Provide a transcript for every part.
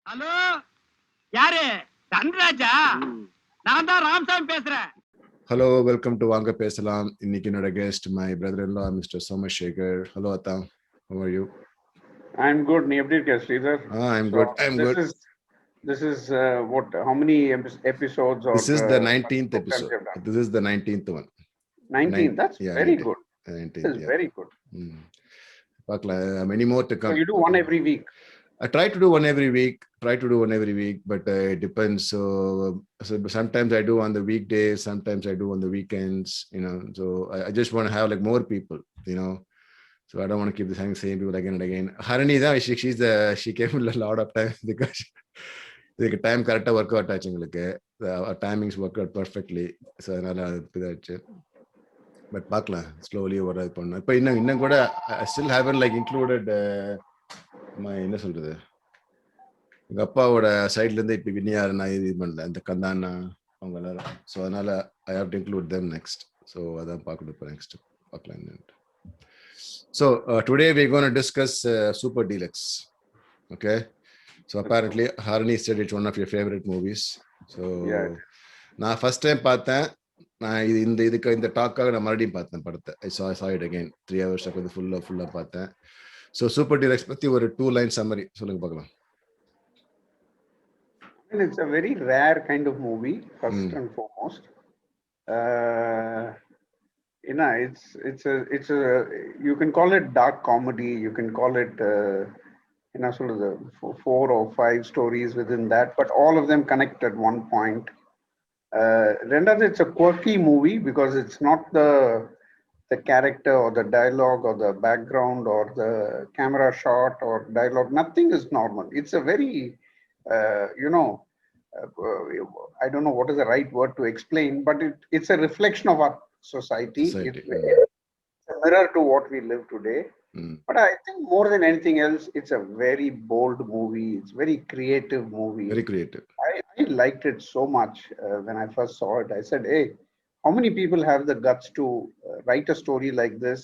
Hello, யாரு? தன்ராஜா? நான் தான் ராமசாமி பேசுறேன். Hello, welcome to Vanga Pesalam. இன்னைக்கு என்னோட guest, my brother-in-law, Mr. Somasekhar. Hello, Atta. How are you? I'm good. நீ எப்படி இருக்க Sridhar? I'm good. I'm good. This is what? How many episodes? Or this is the 19th episode. This is the 19th one. 19th. That's yeah, very 19th. good. 19th, This is very good. Many more to come. So you do one every week? I try to do one every week. But it depends. So sometimes I do on the weekdays. Sometimes I do on the weekends. So I just want to have like more people. So I don't want to keep the same people again and again. Harani, she came a lot of time because the time correct work out. Our timings work out perfectly. So but pakla slowly over panna. But இன்னும் கூட I still haven't like included my என்ன சொல்றது, எங்க அப்பாவோட சைட்ல இருந்து இப்ப வினியார் நான் இது பண்ணல, அந்த கந்தானா அவங்க எல்லாரும். ஸோ அதனால I have to include them next. So அதான் பார்க்கணும் இப்போ நெக்ஸ்ட் பார்க்கலாம். So today we gonna discuss Super Deluxe. Okay, so apparently Harini said it's one of your favourite movies. So நான் ஃபர்ஸ்ட் டைம் பார்த்தேன். நான் இந்த டாக்காக நான் மறுபடியும் பார்த்தேன் படத்தை. ஐ saw it again 3 hours வந்து ஃபுல்லா பார்த்தேன். ஸோ சூப்பர் டீலக்ஸ் பத்தி ஒரு 2 லைன் சம்மரி சொல்லுங்க பார்க்கலாம். It's a very rare kind of movie, first and foremost. It's a you can call it dark comedy. You can call it sort of the 4 or 5 stories within that, but all of them connect at one point. Rendered, it's a quirky movie because it's not the character or the dialogue or the background or the camera shot or dialogue. Nothing is normal. It's a very I don't know what is the right word to explain, but it's a reflection of our society. It's a mirror to what we live today. But I think more than anything else, it's a very bold movie. It's very creative movie. Very creative. I liked it so much when I first saw it. I said, hey, how many people have the guts to write a story like this,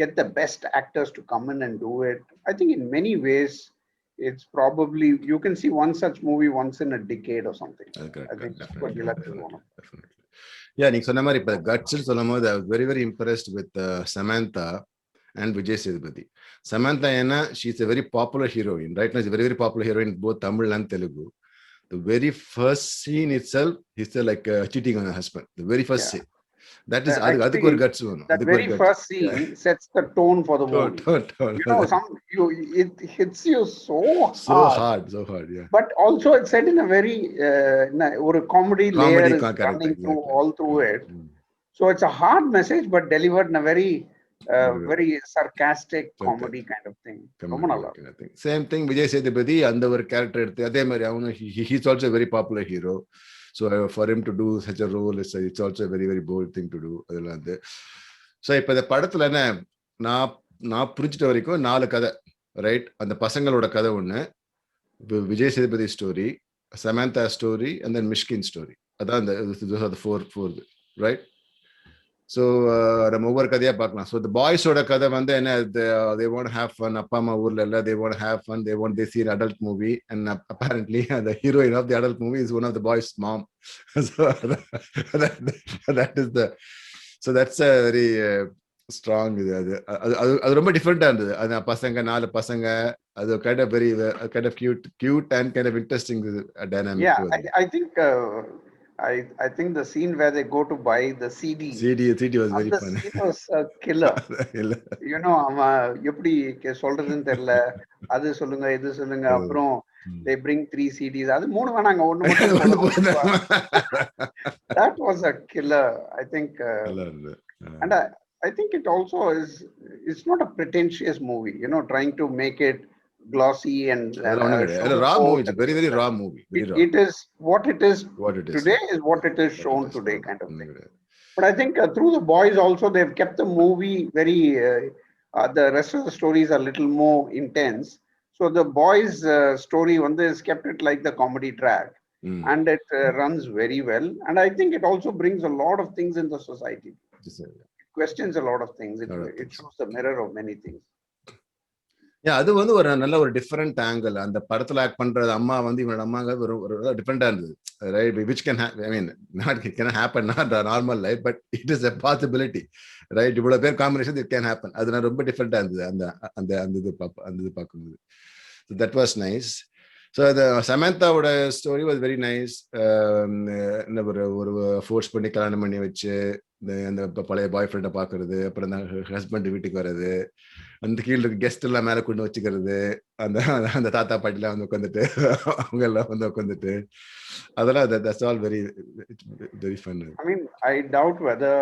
get the best actors to come in and do it? I think in many ways, it's probably, you can see one such movie once in a decade or something. I think Super Deluxe is one of them. Definitely. Yeah, நீங்க சொன்ன மாதிரி இப்போ cuts சொல்லும்போது I was very very impressed with Samantha and Vijay Sethupathi. Samantha ஏன்னா she is a very popular heroine, right? Now she's a very very popular heroine both Tamil and Telugu. The very first scene itself, he's like cheating on her husband. The very first scene. That is adukku or guts one. That very first scene sets the tone for the movie. It hits you so hard. Yeah. But also it's set in a very or a comedy layer is running through all through it. So it's a hard message but delivered in a very very sarcastic comedy kind of thing. Same thing Vijay Sethupathi and our character eduthu adhe mari avunu he's also a very popular hero. So for him to do such a role it's also a very very bold thing to do. adella and so ipo the padathula na na புரிஞ்சிட்ட வரைக்கும் 4 கதை, right? அந்த பசங்களோட கதை ஒண்ணு, Vijay Sethupathi story, Samantha story and then Mysskin story. அதான் the four, right? So நம்ம ஒவ்வொரு கதையா பார்க்கலாம். So the boys-ஓட கதை வந்து என்ன, they want to have fun. அப்பா அம்மா ஊர்ல இல்ல, they want to have fun, they see an adult movie and apparently the heroine of the adult movie is one of the boys' mom. So that's a very strong. அது ரொம்ப டிஃபரெண்டா இருந்தது. அது பசங்க 4 பசங்க, அது kind of cute and kind of interesting dynamic. Yeah, I think the scene where they go to buy the CD was very funny. It was a killer. எப்படி சொல்றதுன்னு தெரியல, அது சொல்லுங்க இது சொல்லுங்க, அப்புறம் they bring 3 CDs, அது 3 வேணாங்க, ஒண்ணு மட்டும். That was a killer. I think and I think it also is, it's not a pretentious movie, trying to make it glossy and raw movie. It's a very very raw movie. It is what it is today is what it is shown today kind of thing. But I think through the boys also they've kept the movie very the rest of the stories are a little more intense. So the boys story one is kept it like the comedy track and it runs very well. And I think it also brings a lot of things in the society. It questions a lot of things. It shows the mirror of many things. அது வந்து ஒரு நல்ல ஒரு different angle. அந்த படத்துல act பண்றது அம்மா வந்து இவனோட அம்மாங்க ஒரு டிஃபரெண்டா இருந்தது. Right, which can I mean not can happen not normal life, but it is a possibility. Right, இவ்வளவு பேர் காம்பினேஷன் இட் கேன் ஹேப்பன். அது நான் ரொம்ப டிஃபரெண்டா இருந்தது அந்த அந்த அந்த இது பார்க்கும்போது. That was nice. ஸோ அந்த சமந்தாவோட ஸ்டோரி வாஸ் வெரி நைஸ். என்ன ஒரு ஃபோர்ஸ் பண்ணி கல்யாணம் பண்ணி வச்சு அந்த பழைய பாய் ஃப்ரெண்டை பார்க்கறது, அப்புறம் அந்த ஹஸ்பண்ட் வீட்டுக்கு வர்றது, அந்த கீழே இருக்க கெஸ்ட் எல்லாம் மேலே கொண்டு வச்சுக்கிறது, அந்த அந்த தாத்தா பாட்டிலாம் வந்து உட்காந்துட்டு அவங்க எல்லாம் வந்து உட்காந்துட்டு அதெல்லாம் that's all very very fun. I mean, I doubt whether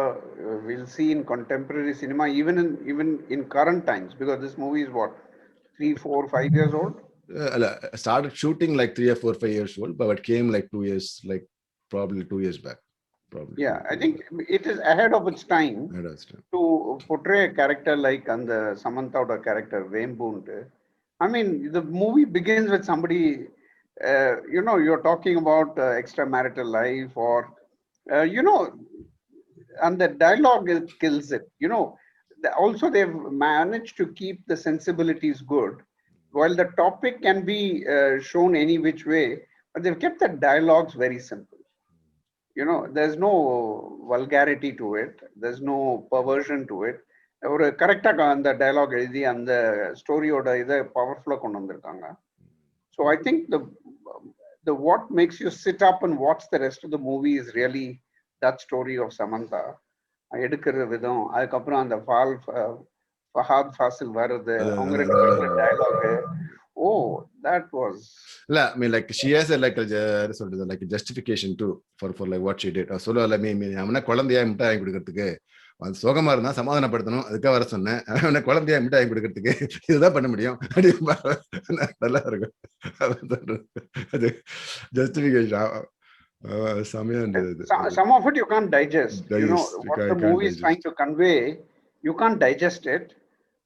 we'll see in contemporary cinema, even in current times, because this movie is what, 3, 4, 5 years old. Started shooting like 3 or 4, 5 years old, but it came like 2 years, like probably 2 years back. Probably. Yeah, I think it is ahead of its time to portray a character like and the Samantha character Vembund. I mean, the movie begins with somebody, you're talking about extramarital life or, and the dialogue kills it. Also they've managed to keep the sensibilities good, while the topic can be shown any which way, but they've kept the dialogues very simple. There's no vulgarity to it, there's no perversion to it. ஒரு கரெக்டா அந்த dialogue எழுதி அந்த ஸ்டோரியோட இதை பவர்ஃபுல்லா கொண்டு வந்திருக்காங்க. So I think the what makes you sit up and watch the rest of the movie is really that story of Samantha. எடுக்கிற விதம், அதுக்கப்புறம் அந்த ஃபஹாத் ஃபாசில் வருது, அவங்க ரெண்டு பேரும் dialogue. Oh, that was. I mean, like she has a like a justification too for like what she did. சொல்லுவாள், அவனை குழந்தையா மிட்டாய் வாங்கி கொடுக்கறதுக்கு, அது சோகமா இருந்தா சமாதானப்படுத்தணும், அதுக்காக வர சொன்னேன், அவனை குழந்தையா மிட்டாய் வாங்கி கொடுக்கறதுக்கு இதுதான் பண்ண முடியும். நல்லா இருக்கும் அது justification. Some of it you can't digest. What the movie is trying to convey, you can't digest it.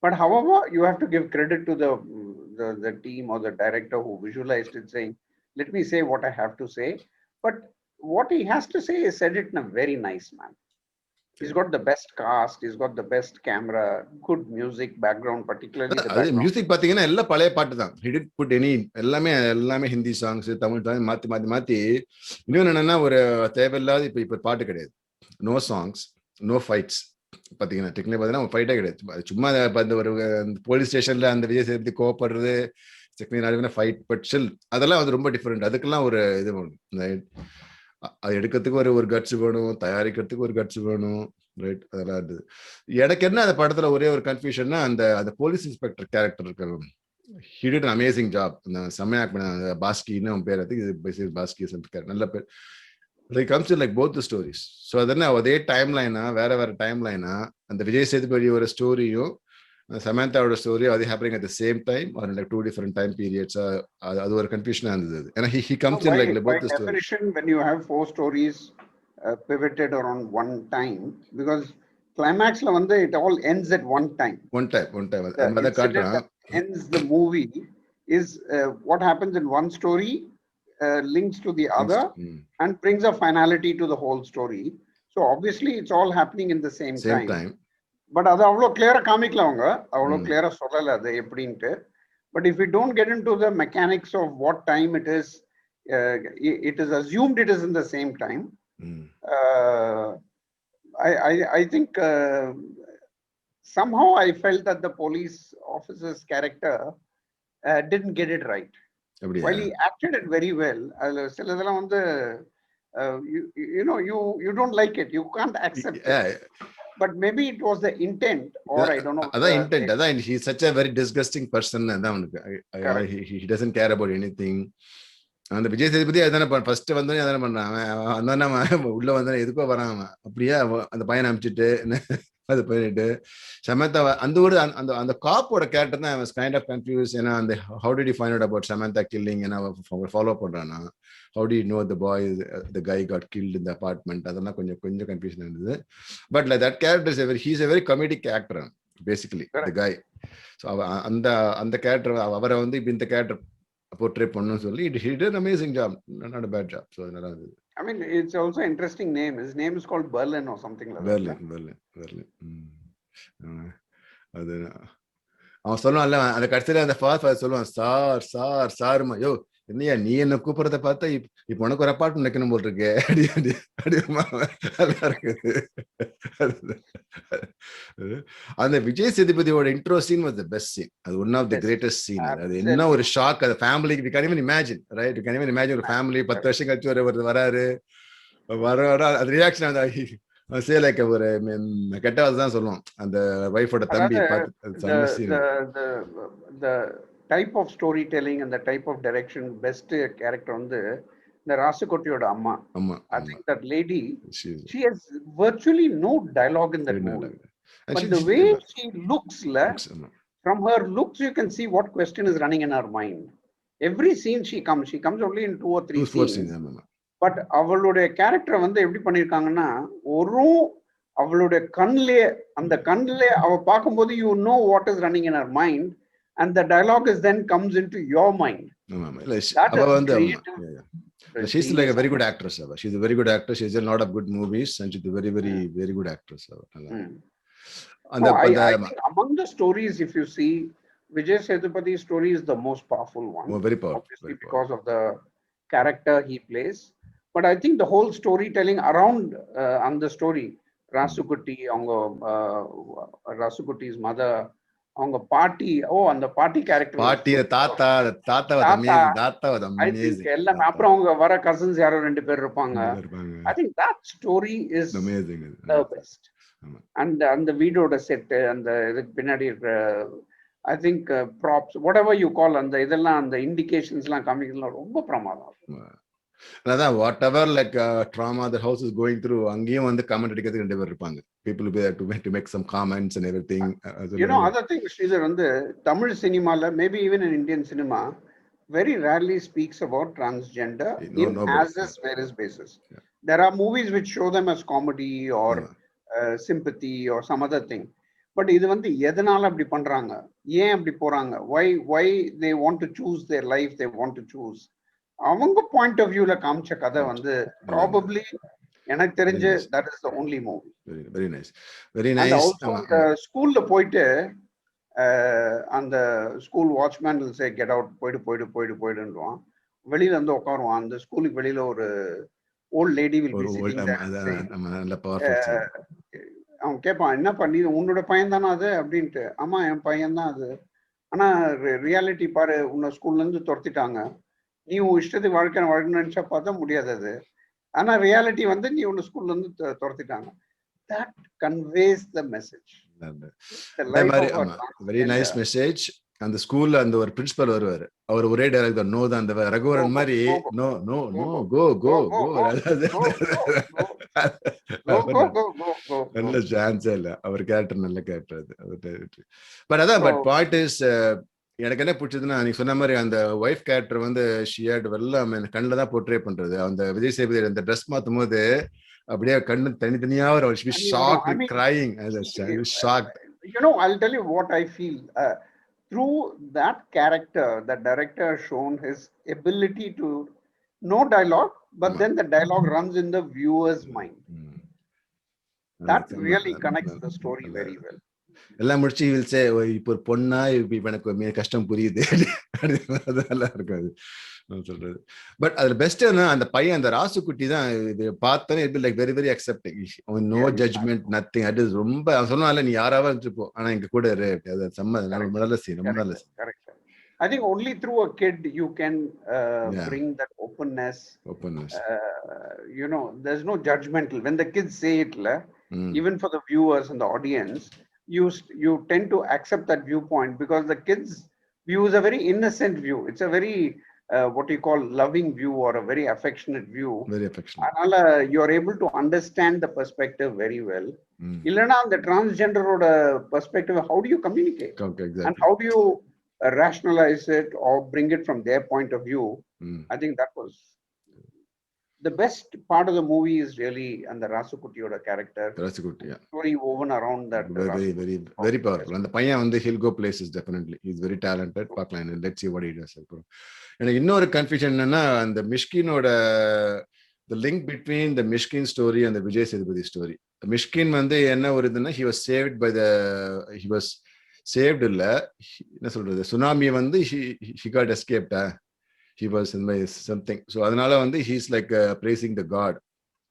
But however, you have to give credit to the team or the director who visualized it, saying, let me say what I have to say. But what he has to say is said it in a very nice manner. He's got the best cast, he's got the best camera, good music background, particularly the background. Music பாத்தீங்கன்னா எல்லாம் பழைய பாட்டு தான். He didn't put any, எல்லாமே Hindi songs, Tamil songs மாத்தி. இன்னொன்னு என்னன்னா, ஒரு தேவையில்லாத இப்ப பாட்டு கிடையாது. No songs, no fights. பாத்தீங்கன்னா டெக்னிக் பாத்தீங்கன்னா ஃபைட்டே கிடையாது. சும்மா அந்த ஒரு போலீஸ் ஸ்டேஷன்ல அந்த விஜய் சேதுபதி கோவப்படுறது, ஃபைட், பட் ஸ்டில் அதெல்லாம் வந்து ரொம்ப டிஃபரெண்ட். அதுக்கெல்லாம் ஒரு இது வேணும். அது எடுக்கிறதுக்கு ஒரு கட்ஸ் வேணும், தயாரிக்கிறதுக்கு ஒரு கட்ஸ் வேணும். ரைட், அதெல்லாம் இருந்தது. எனக்கு என்ன அந்த படத்துல ஒரே ஒரு கன்ஃபியூஷன்னா, அந்த போலீஸ் இன்ஸ்பெக்டர் கேரக்டர் இருக்காரு, he did an amazing job. செம்மையா பண்ண பாஸ்கின்னு அவன் பேர், அதுக்கு பாஸ்கி நல்ல பேர். It comes in like both the stories. So அதனால அதே டைம் லைனா, வேற டைம் லைனா, அந்த விஜய் சேதுபதி ஒரு ஸ்டோரியும் சமந்தாவோட ஸ்டோரி அது happening at the same time or in like 2 different time periods. அது ஒரு கன்ஃபியூஷனா இருந்தது. ஏன்னா he comes in like both the stories. When you have 4 stories pivoted around one time, because climax la வந்து it all ends at one time. One time அத காட்றான். Ends the movie is what happens in one story links to the other and brings a finality to the whole story. So obviously it's all happening in the same time. But அது அவ்வளோ கிளியரா காமிக்கல, அவங்க அவ்வளோ கிளியரா சொல்லல அது எப்படின்ட்டு. But if we don't get into the mechanics of what time it is assumed it is in the same time. I think somehow I felt that the police officer's character didn't get it right. While he acted it very well, சிலதெல்லாம் வந்து you don't like it, you can't accept it. But maybe it was the intent, or I don't know. That's intent. That's he's such a very disgusting person. He doesn't care about anything. அந்த விஜய் சேதுபதி அதான first வந்தோடனே அதான பண்ணான். அவன் உள்ள வந்தோடனே எதுக்கோ வரான். அவன் அப்படியே அந்த பையனை அனுப்பிச்சிட்டு அது பண்ணிட்டு சமந்தா அந்த காப்போட கேரக்டர் தான் was kind of confused. ஏன்னா அந்த how did you find out about Samantha killing? ஏன்னா ஃபாலோ பண்றானா, how do you know the guy got killed in the apartment? அதெல்லாம் கொஞ்சம் கன்ஃபியூஷன் இருந்தது. But like that character he's a very comedic actor basically. Correct. The guy. So அந்த character அவரை வந்து இப்ப இந்த கேரக்டர் portray பண்ணனும் சொல்லி he did an amazing job, not a bad job. So நல்லா இருந்தது. I mean, it's also an interesting name. His name is called Berlin or something like that. Berlin. அவன் சொல்லுவான்ல அந்த கடைசியில அந்த ஃபாதர் சொல்லுவான் சார் சார் சாருமா யோ என்னையா நீ என்ன கூப்பிடுறத பார்த்தா இப்ப உனக்கு ஒரு அப்பார்ட்மெண்ட் வைக்கணும் போல் இருக்கு அடி அடி அடிமா நல்லா இருக்குது அந்த விஜய் சேதுபதியோட intro scene was the best scene. அது one of the greatest scene. அது என்ன ஒரு ஷாக் அது ஃபேமிலிக்கு. We can even imagine right, we can even imagine ஒரு ஃபேமிலி 10 வருஷம் கழிச்சு வராரு வர அது ரியாக்ஷன் அந்த சே லைக் ஒரு கெட்ட வார்த்தை தான் சொல்லுவோம் அந்த வைஃபோட தம்பி பார்த்து. the type of storytelling and the type of direction best character வந்து இந்த ராசுகுட்டியோட அம்மா. I think that lady, she has virtually no dialogue in that movie, but the way she looks, from her looks you can see what question is running in her mind. Every scene she comes only in 2 or 3 scenes, but அவளுடைய character வந்து எப்படி பண்ணிருக்காங்கன்னா ஒரு அவளுடைய கண்ணிலே அந்த கண்ணிலே அவ பார்க்கும்போது you know what is running in her mind and the dialogue is then comes into your mind. She's like a very good actress. She's a very good actress. She's in a lot of good movies and she's a very very very good actress. I think among the stories, if you see, Vijay Sethupath's story is the most powerful one. Very powerful. Obviously because of the character he plays. But I think the whole storytelling around on the story, Rasukutti, Rasukutti's mother, அவங்க பாட்டி அந்த பாட்டி character பாட்டி தாத்தா எல்லாமே அப்புறம் அவங்க வர கசின்ஸ் யாரோ 2 பேர் இருப்பாங்க. I think that story is amazing, the best. And அந்த வீடோட செட் அந்த இதுக்கு பின்னாடி இருக்கிற I think props whatever you call அந்த இதெல்லாம் அந்த இண்டிகேஷன்ஸ்லாம் காமிக்கலாம் ரொம்ப பிரமாதம். அதான் what ever like drama the house is going through அங்கேயும் வந்து கமெண்ட் அடிக்கிறதுக்கு 2 பேர் இருப்பாங்க. people will be there to make some comments and everything. You know other thing Sridhar வந்து தமிழ் சினிமால maybe even in Indian cinema very rarely speaks about transgender as a various basis. There are movies which show them as comedy or sympathy or some other thing, but இது வந்து எதனால அப்படி பண்றாங்க, ஏன் அப்படி போறாங்க, why they want to choose their life they want to choose, அவங்க point of வியூல காமிச்ச கதை வந்து probably எனக்கு தெரிஞ்சு that is the only movie. Very nice, very nice. ஸ்கூல்ல போயிட்டு அந்த school watchman will say get out, போயிடுவான். வெளியில வந்து உட்காருவான். அந்த ஸ்கூலுக்கு வெளியில ஒரு volt lady will be sitting there. அவன் கேட்பான் என்ன பண்ணி உன்னோட பையன் தானே அது அப்படின்ட்டு. ஆமா என் பையன் தான் அது, ஆனா ரியாலிட்டி பாரு உன்னை ஸ்கூல்ல இருந்து துரத்திட்டாங்க, நீ உன் இஷ்டத்துக்கு வாழ்க்கை நினைச்சா பார்த்தா முடியாது அது, ஆனா ரியாலிட்டி வந்து நீ உன்னை ஸ்கூல்ல இருந்து துரத்திட்டாங்க. That conveys the message. Very nice message. அந்த ஸ்கூல்ல அந்த ஒரு பிரின்சிபல் வருவாரு, அவர் ஒரே டைலாக் தான், நோ தான், அந்த ரகுவரன் மாதிரி நோ நோ நோ கோ கோ கோ, நல்ல சான்ஸே இல்ல. அவர் கேரக்டர் நல்ல கேரக்டர் அது. பட் அதான் பட் பாயிண்ட் இஸ் எனக்கு என்ன பிடிச்சதுன்னா நீங்க சொன்ன மாதிரி அந்த ஒய்ஃப் கேரக்டர் வந்து ஷியர்ட் வெல்லாம் கண்ணில் தான் போர்ட்ரே பண்றது. அந்த விஜய் சேதுபதி அந்த ட்ரெஸ் மாத்தும் போது அப்படியே கண்ணு தனித்தனியா ஒரு shocked crying shocked. You know, I'll tell you what I feel. Through that character, the director has shown his ability to no dialogue, but then the dialogue runs in the viewer's mind. That really connects the story very well. எல்லாம் முடிச்சு will say இப்போ ஒரு பொண்ணா இப்ப எனக்கு கஷ்டம் புரியுது, அதெல்லாம் இருக்காது சொல்றது. பட் அதுல பெஸ்ட் அந்த பையன் அந்த ராசுக்குட்டி தான் பார்த்தோன்னே it be like very very accepting, no judgement nothing. அது ரொம்ப அவன் சொன்னால நீ யாராவது இருந்துப்போ ஆனா இங்க கூட இரு, அது செம்ம நல்ல சீன், ரொம்ப நல்ல scene. I think only through a kid you can bring that openness. You know, there's no judgmental when the kids say it even for the viewers and the audience you tend to accept that viewpoint because the kids view is a very innocent view. It's a very what you call loving view or a very affectionate view. Very affectionate. Anala you are able to understand the perspective very well. Illana the transgender oda perspective, how do you communicate? Okay, exactly. And how do you rationalize it or bring it from their point of view? I think that was the best part of the movie is really and the Rasukuttiyoda character. Rasukutti, yeah. Story woven around that. Very powerful. And the பையன் வந்து he'll go places definitely. He's very talented. பார்க்கலாம், let's see what he does. எனக்கு இன்னொரு confusion என்னன்னா அந்த மிஷ்கினோட the link between the Mishkin story and the Vijay Sethupathi story. Mysskin வந்து என்ன ஒரு இதுன்னா he was saved இல்ல, என்ன சொல்றது, சுனாமி வந்து he got escaped. He was in my something. So அதனால வந்து he's like praising the god.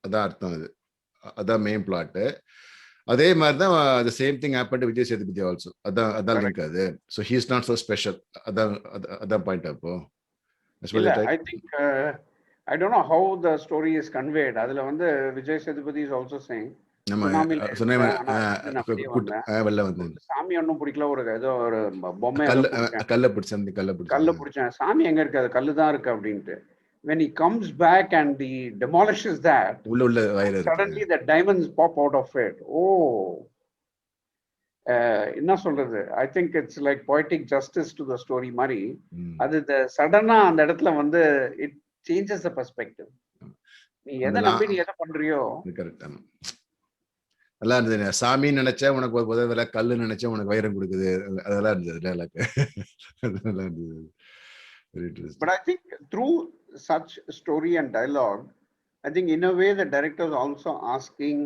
அதான் அர்த்தம் அது. அதான் மெயின் பிளாட். அதே மாதிரி தான் the same thing happened to Vijay Sethupathi also. அதான் லிங்க் அது. So he is not so special. அதான் பாயிண்ட் அப்போ. இல்ல, I think I don't know how the story is conveyed. அதுல வந்து Vijay Sethupathi is also saying வெளில வந்து சாமி ஒன்னும் பிடிக்கல, ஒரு ஏதோ ஒரு பொம்மை கல்ல பிடிச்சேன், சாமி எங்க இருக்கு, அது கல்லு தான் இருக்கு அப்படின்ட்டு. When he comes back and he demolishes that, suddenly the diamonds pop out of it. Oh, என்ன சொல்றது, I think it's like poetic justice to the story மாதிரி. அது சடனா அந்த இடத்துல வந்து it changes the perspective. நீ எதை நம்பி நீ எதை பண்றியோ. கரெக்ட். நல்லா இருந்தது. சாமி நினைச்சா உனக்கு உதவல, கல்லு நினைச்சா உனக்கு வைரம் கொடுக்குது. அதெல்லாம் இருந்தது டைலாக். நல்லா இருந்தது. Very interesting. But I think through such story and dialogue, I think in a way the director is also asking,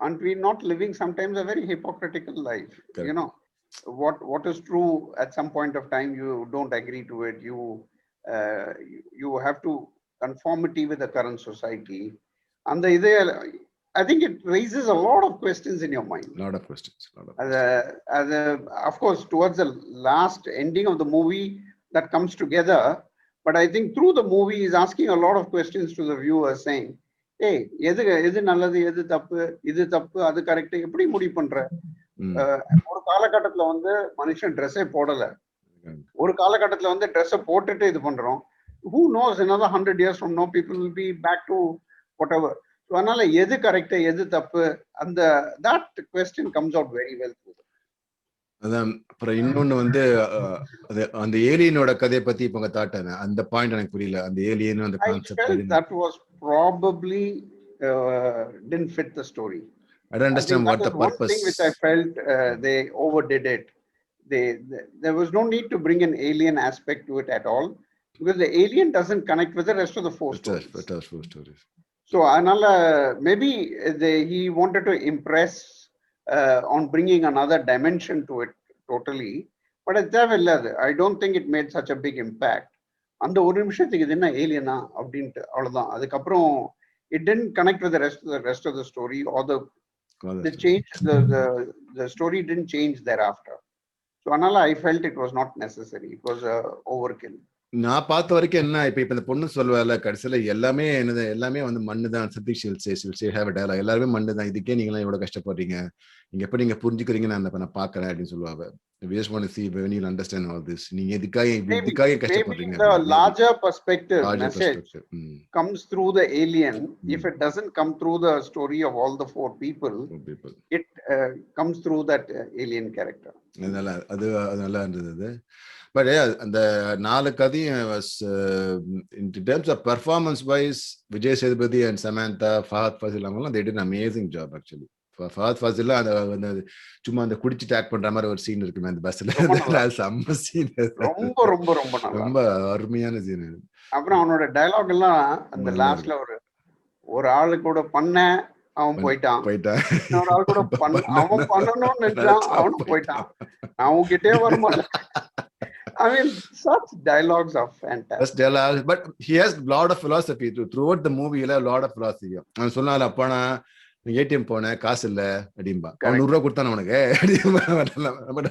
aren't we not living sometimes a very hypocritical life? Correct. You know, what is true at some point of time you don't agree to it. You have to conformity with the current society. And I think it raises a lot of questions in your mind. Lot of questions. Of course, towards the last ending of the movie, that comes together. But I think through the movie, he's asking a lot of questions to the viewer, saying, hey, எது நல்லது, எது தப்பு, இது தப்பு, அது correct, எப்படி முடிவு பண்ற? ஒரு காலகட்டத்துல வந்து மனுஷன் ட்ரெஸ்ஸே போடல, ஒரு காலகட்டத்துல வந்து ட்ரெஸ்ஸை போட்டுட்டு இது பண்றோம். Who knows, another 100 years from now people will be back to whatever. So அதனால எது கரெக்ட், எது தப்பு, அந்த that question comes out very well. அதான். அப்புறம் இன்னொன்னு வந்து அந்த ஏலியனோட கதையை பத்தி இப்ப தாட்டான அந்த பாயிண்ட் எனக்கு புரியல. அந்த ஏலியன் அந்த concept that was probably didn't fit the story. I don't understand what the purpose. One thing which I felt they overdid it. There was no need to bring an alien aspect to it at all, because the alien doesn't connect with the rest of the four stories. So anala maybe he wanted to impress on bringing another dimension to it totally, but I don't think it made such a big impact. அந்த ஒரு நிமிஷத்துக்கு இது என்ன ஏலியனா அப்படின்ட்டு அவ்வளவுதான். அதுக்கப்புறம் it didn't connect with the rest of the story, or the change, the story didn't change thereafter. So anala I felt it was not necessary. It was overkill. நான் பார்த்த வரைக்கும் என்ன, இப்ப இந்த பொண்ணு சொல்லுவால கடைசியில எல்லாமே வந்து மண்ணு தான். எல்லாருமே மண்ணு தான், இதுக்கே நீங்க எல்லாம் எவ்வளவு கஷ்டப்படுறீங்க, நீங்க எப்படி நீங்க புரிஞ்சுக்கிறீங்க, நான் பாக்குறேன் அப்படின்னு சொல்லுவாங்க. We just want to see when you'll understand all this. நீங்க இதுக்காக கஷ்டப்படுறீங்க. The larger perspective message comes through the alien. If it doesn't come through the story of all the four people, it comes through that alien character. அது நல்லா இருந்தது. But yeah, அந்த 4 கதையும் was in terms of performance wise, Vijay Sethupathi and Samantha, Fahad Fazil அவங்கலாம் they did an amazing job actually. Fahad Fazil அந்த சும்மா அந்த குடிச்சு டாக் பண்ற மாதிரி ஒரு சீன் இருக்குமே அந்த பஸ்ல, செம்ம சீன், ரொம்ப அருமையான சீன். அப்புறம் அவனோட டயலாக் எல்லாம் அந்த லாஸ்ட்ல ஒரு ஆளு கூட பண்ண அவன் போயிட்டான், இன்னொரு ஆள் கூட அவன் பண்ணணும்னு நினைச்சான், அவனும் போயிட்டான், அவன் கிட்டே வருமான். I mean, such dialogues are fantastic. Dialogues, but he has a lot of philosophy throughout the movie. A lot of philosophy. அவன் சொன்னால அப்பனா ஏடிஎம் போனேன் காசு இல்ல அப்படிம்பா, அவன் 100 ரூபாய் கொடுத்தான உனக்கு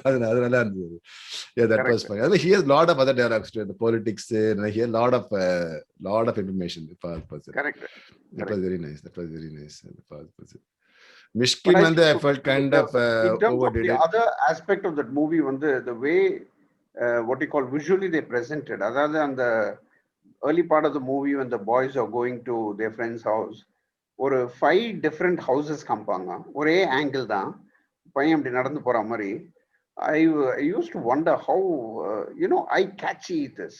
அது நல்லா இருந்தது. Yeah, that was funny. I mean, he has a lot of other dialogues too, the politics, he has lot of information. Correct. That was very nice. Mishkin and I felt kind of overdid it. The other aspect of that movie was the way what you call visually they presented. Other than the early part of the movie when the boys are going to their friend's house, ஒரு 5 different houses காம்பாங்க, ஒரே angle தான், பையன் அப்படி நடந்து போற மாதிரி. I used to wonder how eye catchy it is.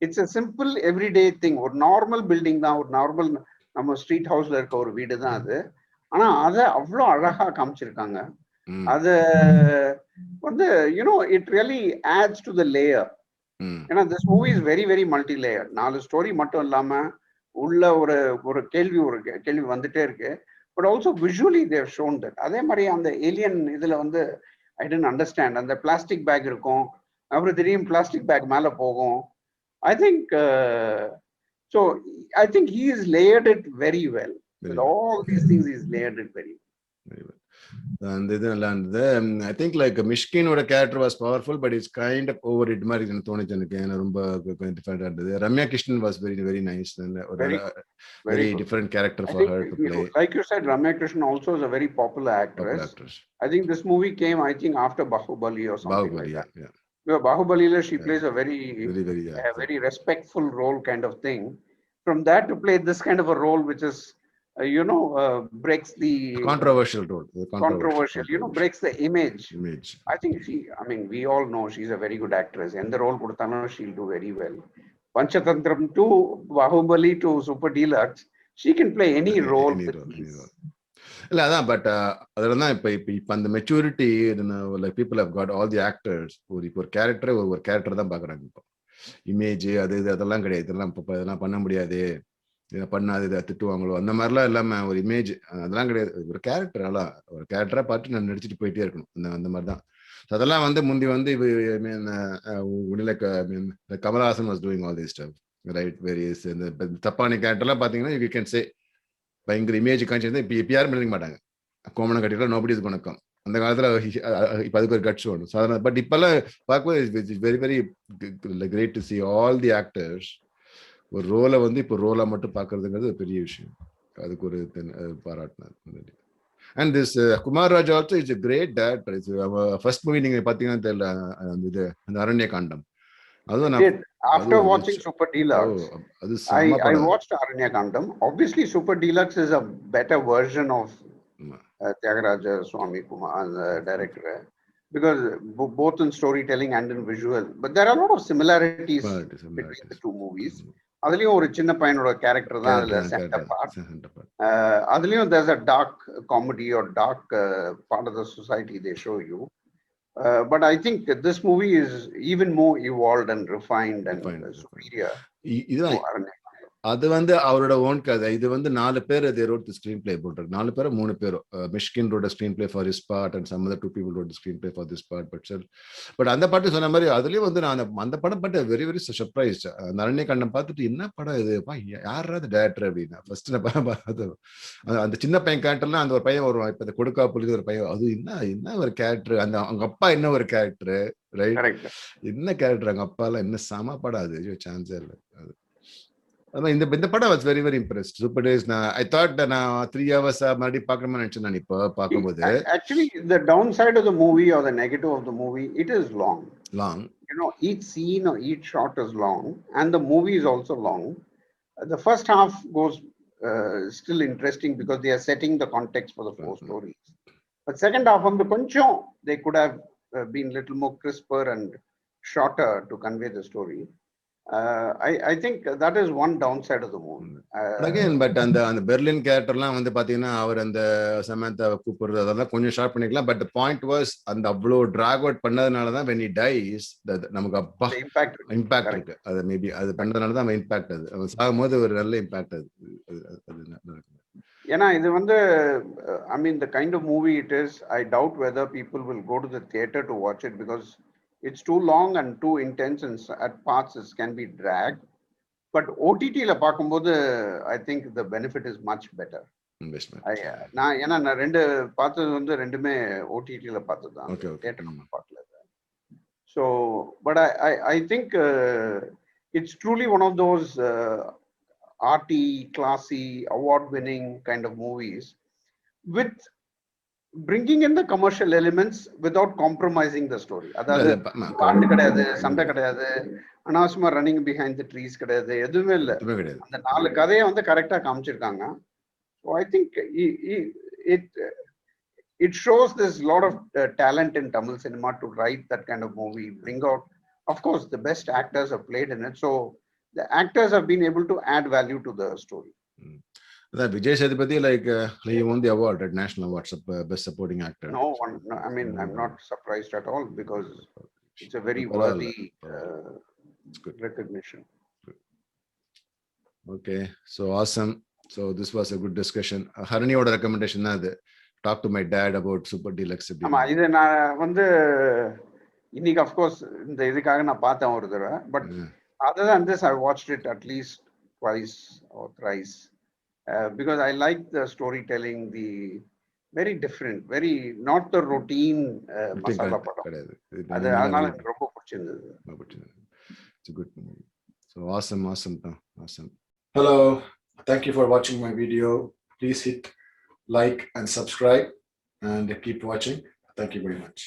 It's a simple everyday thing. ஒரு normal building தான், ஒரு நார்மல் நம்ம ஸ்ட்ரீட் ஹவுஸ்ல இருக்க ஒரு வீடு தான் அது. ஆனா அதை அவ்வளோ அழகா காமிச்சிருக்காங்க. அது வந்து it really adds to the layer. ஏன்னா this movie is very very multi-layered. 4 story மட்டும் இல்லாம உள்ள ஒரு கேள்வி வந்துட்டே இருக்கு. But also visually they have shown that. அதே மாதிரி அந்த ஏலியன் இதுல வந்து I didn't understand. And the plastic bag இருக்கும் அப்புறம் திடீர்னு plastic bag மேல போகும். I think so I think he has layered it very well. With all these things he's layered it very well. Very well. And I think like Mishkinoட character was powerful, but it's kind of overrated மாதிரி எனக்கு தோணுச்சு. எனக்கு ரொம்ப டிஃபரெண்டா இருந்தது. Ramya Krishnan was very very nice and very different character for her to play. Like you said, Ramya Krishnan also is a very popular actress. I think this movie came, I think, after Bahubali or something like that. Yeah. Because Bahubali, she plays a very very respectful role kind of thing. From that to play this kind of a role, which is breaks the controversial role. Controversial, breaks the image. I think we all know she's a very good actress. And the role kudutano, she'll do very well. Panchatantram to Bahubali to Super Deluxe, she can play any role. இல்ல அதான் but அதில் தான் இப்போ அந்த maturity like people have got all the actors இப்போ ஒரு character தான் பார்க்குறாங்க. இப்போ இமேஜ் அதெல்லாம் கிடையாது. இதெல்லாம் பண்ண முடியாது, இதை பண்ணாது, இதை திட்டுவாங்களோ அந்த மாதிரிலாம் இல்லாமல் ஒரு இமேஜ் அதெல்லாம் கிடையாது. ஒரு கேரக்டராக பார்த்து நான் நடிச்சுட்டு போயிட்டே இருக்கணும். அந்த மாதிரி தான். அதெல்லாம் முந்தி Kamal Haasan was doing all this stuff right. Various இந்த தப்பான கேரக்டர்லாம் பார்த்தீங்கன்னா யூ கேன் சே பயங்கர இமேஜ் கான்சியஸ். இப்போ யாரும் எழுதிக்க மாட்டாங்க. கோமணம் கட்டிக்கலாம் நோபடி இஸ் கோனா கம். அந்த காலத்தில் இப்போ அதுக்கு ஒரு கட்ஸ் வேணும் சாதாரண. பட் இப்போல்லாம் பார்க்கும்போது very very great to see all the actors ஒரு ரோலை இப்போ ரோலா மட்டும் பார்க்கறதுங்கிறது ஒரு பெரிய விஷயம். அதுக்கு ஒரு பாராட்டினார். And this Kumar Raj also is a great director. First movie நீங்க பார்த்தீங்கன்னா தெரியல, அந்த அரண்ய காண்டம். After watching Super Deluxe, I watched Aranya Kandam. Obviously, Super Deluxe is a better version of Tyagaraja Swami Kumar, the director, because both in storytelling and in visual. But there are a lot of similarities between the two movies. அதுலயும் ஒரு சின்ன பையனோட character தான் அதுல centre part. அதுலயும் there's a dark comedy or dark part of the society they show you. But I think this movie is even more evolved and refined and superior. அது அவரோட own கதை. இது 4 பேர் they wrote the screenplay போட்டாங்க. 4 பேரோ 3 பேரோ. Mysskin wrote a screenplay for his part and some other 2 people wrote the screenplay for this part. But அந்த பாட்டு சொன்ன மாதிரி அதுலயும் நான் அந்த படம் பார்த்து வெரி வெரி சர்ப்ரைஸ்ட். அந்த அரண்ய காண்டம் பார்த்துட்டு என்ன படம் இது, யாராவது டைரக்டர் அப்படின்னா ஃபர்ஸ்ட் நான் பார்த்தேன். அந்த சின்ன பையன் கேரக்டர்லாம் அந்த ஒரு பையன் வருவான். இப்ப இந்த கொடுக்கா புள்ளி ஒரு பையன், அது என்ன ஒரு கேரக்டர். அவங்க அப்பா என்ன ஒரு கேரக்டர், ரைட்? என்ன கேரக்டர் அவங்க அப்பா எல்லாம் என்ன சம படம். அது சான்ஸே இல்லை. இந்த படம் was very very impressed. Super Days I thought நான் 3 hours மறுபடியும் பார்க்கணும்னு நினைச்சேன். நான் இப்போ பார்க்கும்போது actually the downside of the movie or the negative of the movie, it is long. Each scene or each shot is long and the movie is also long. The first half goes still interesting because they are setting the context for the 4 stories. But second half koncham they could have been little more crisper and shorter to convey the story. I think that is one downside of the movie. Again, but அந்த Berlin கேரக்டர்லாம் பாத்தீங்கன்னா அவர் அந்த சமந்தா கூப்பிடுறது அதெல்லாம் கொஞ்சம் short பண்ணிக்கலாம். But the point was அந்த அவ்வளோ டிராக் அவுட் பண்ணதுனால தான் when he dies நமக்கு அப்பா இம்பாக்ட் இருக்கு. அது மேபி அது பண்ணதுனால தான் இம்பாக்ட். அது அவன் சாகும்போது ஒரு நல்ல இம்பாக்ட். அது ஏன்னா இது I mean the kind of movie it is, I doubt whether people will go to the theater to watch it because it's too long and too intense and at parts it can be dragged. But OTT la paakumbodhu I think the benefit is much better. நான் ரெண்டு பார்த்தது ரெண்டுமே OTT ல பார்த்ததுதான். Theatre நம்ம பார்க்கல. So but I think it's truly one of those arty, classy, award winning kind of movies with bringing in the commercial elements without compromising the story. அதாவது பாட்டு கிடையாது, சண்டை கிடையாது, அனாவசியமா ரன்னிங் பிஹைண்ட் தி ட்ரீஸ் கிடையாது, எதுவுமே இல்லை. அந்த 4 கதையை கரெக்டா காமிச்சிருக்காங்க. So I think it shows there's a lot of talent in Tamil cinema to write that kind of movie, bring out, of course, the best actors have played in it. So the actors have been able to add value to the story. Vijay Sethupathi, he won the award at National Awards of Best Supporting Actor. No, I mean, I'm not surprised at all because it's a very worthy recognition. Good. Okay, so awesome. So this was a good discussion. Haraniyoda recommendation. talk to my dad about Super Deluxe. ஆமா இது நான் வந்து இன்னைக்கு of course இந்த இதுக்காக நான் பார்த்தேன் ஒரு தடவை but other than this I watched it at least twice or thrice because I like the storytelling, the very different, very not the routine masala padam. அது அதனால எனக்கு ரொம்ப பிடிச்சிருந்தது. It's a good movie. So awesome. Hello, thank you for watching my video. Please hit like and subscribe and keep watching. Thank you very much.